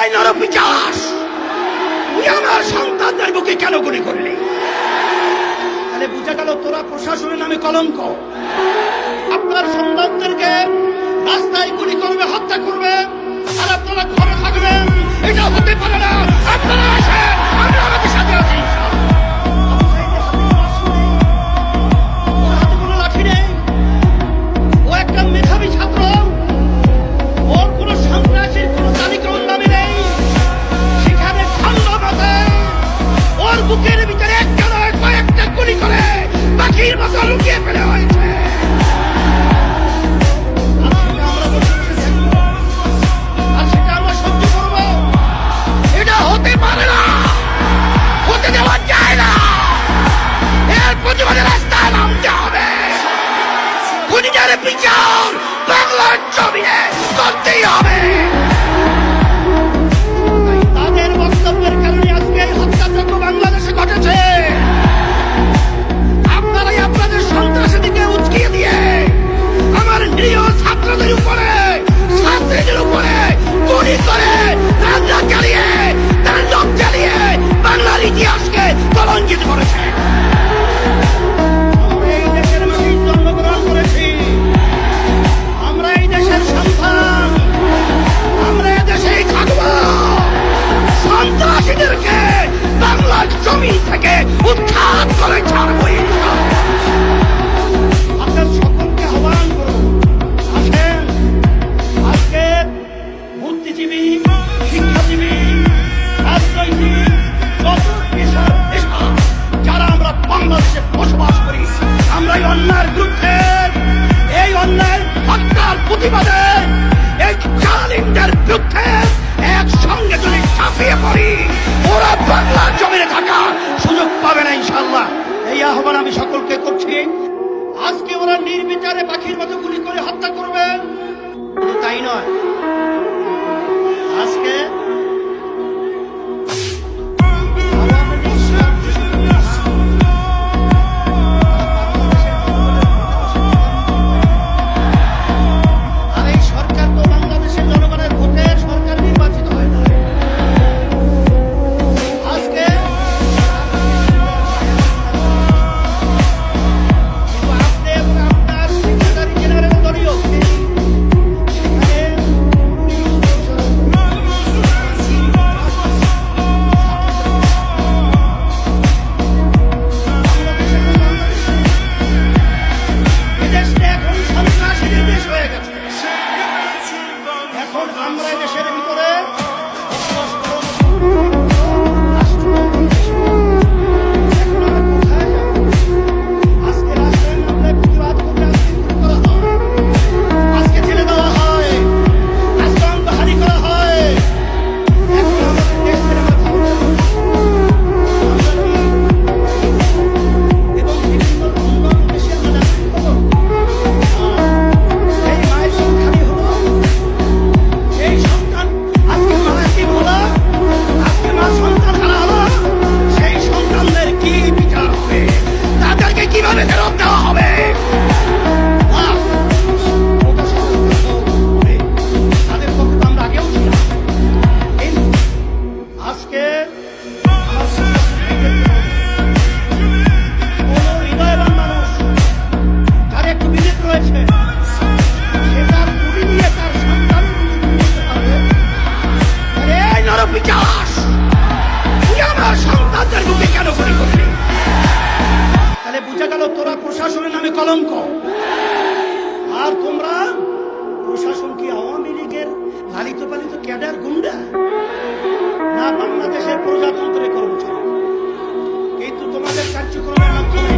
এই নরপিশাচ, তুই আমার সন্তানদের বুকে কেন গুলি করলি? তাহলে বুঝা গেল তোরা প্রশাসনের নামে কলঙ্ক। আপনার সন্তানদেরকে রাস্তায় গুলি করবে, হত্যা করবে, আর আপনারা ঘরে থাকবেন। এটা হতে পারে না। আপনারা আসেন, আমরা আমাদের সাথে আছি। ওর হাতে কোনো লাঠি নেই, ও একটা মেধাবী ছাত্র, ওর কোনো সন্ত্রাসীর কোনো তালিকার নামে নেই। সেখানে ঠান্ডা মাথায় ওর বুকের ভিতরে একটা নয় কয়েকটা গুলি করে পাখির মতো লুকিয়ে ফেলে হয়েছে। আর সেটা আমরা সহ্য করবো? এটা হতে পারে না, হতে দেওয়া যায় না। এর প্রতিবাদে রাস্তায় নামতে হবে। খুনিদের বিচার বাংলার জমিনে করতেই হবে। তাদের বক্তব্যের কারণে আজকে এই হত্যাযজ্ঞ বাংলাদেশে ঘটেছে। আপনারাই আপনাদের সন্ত্রাসীদেরকে উস্কিয়ে দিয়ে আমার নিরীহ ছাত্রদের উপরে, ছাত্রীদের উপরে গুলি করে, রান্না চালিয়ে, তাণ্ডব চালিয়ে বাংলার ইতিহাসকে কলঙ্কিত করেছে। আমরা এই দেশের মাটিতে জন্মগ্রহণ করেছি, আমরা এই দেশের সন্তান, আমরা এ দেশেই থাকবো। সন্ত্রাসীদেরকে বাংলার জমি থেকে উৎখাত করে ছাড়বো। আপনার সকলকে আহ্বান করুন, আসেন। আজকে বুদ্ধিজীবী, শিক্ষাজীবী, রাজনৈতিক যত পেশা যারা আমরা বাংলাদেশে বসবাস করি, আমরা এই অন্যায়ের বিরুদ্ধে, এই অন্যায়ের হত্যার প্রতিবাদে, এই জালিমদের বিরুদ্ধে একসঙ্গে যদি ঝাঁপিয়ে পড়ি, ওরা বাংলার জমিনে থাকা সুযোগ পাবে না ইনশাআল্লাহ। এই আহ্বান আমি সকলকে করছি। আজকে ওরা নির্বিচারে পাখির মতো গুলি করে হত্যা করবে, শুধু তাই নয়, আজকে আর এই সরকার তো বাংলাদেশের জনগণের ভোটে সরকার নির্বাচিত হয় না। আজকে আপনি এবং আপনার সেক্রেটারি জেনারেল দলীয় সেখানে এদেশটা এখন সন্ত্রাসীদের দেশ হয়ে গেছে। এখন আমরা দেশের ভিতরে বসবাস করব। এখন আমরা কোথায় যাব? আজকে রাস্তায় নামলে প্রতিবাদ করলে আজকে গুলি করা হয়, আজকে ছেড়ে দেওয়া হয়, আজকে অঙ্গহানি করা হয়। এখন আমাদের দেশ ছেড়ে কথা বলতে হবে। আমরা কি এবং বিভিন্ন উন্নত দেশে আমরা যাচ্ছি কত? এই মায়ের সংখ্যাই হলো, এই সন্তান আজকে মানসিক হলো, আজকে মা সন্তান হারা হলো, সেই সন্তানদের কি বিচার হবে? তাদেরকে কিভাবে ফেরত দেওয়া হবে? তাদের পক্ষে তো আমরা আগেও ছিলাম, কিন্তু আজকে কোন হৃদয়বান মানুষ যার একটু বিবেক রয়েছে, সে তার গুলি নিয়ে তার সন্তানের গুলি দিতে পারবে। আরে এই নরপিশাচ, তুই আমার সন্তানদের বুকে কেন গুলি করলি? তাহলে বুঝা গেল তোরা প্রশাসনের নামে কলঙ্ক। আর তোমরা প্রশাসন কি আওয়ামী লীগের লালিত পালিত ক্যাডার গুন্ডা, না বাংলাদেশের প্রজাতন্ত্রের কর্মচারী? কিন্তু তোমাদের কার্যক্রমের মাধ্যমে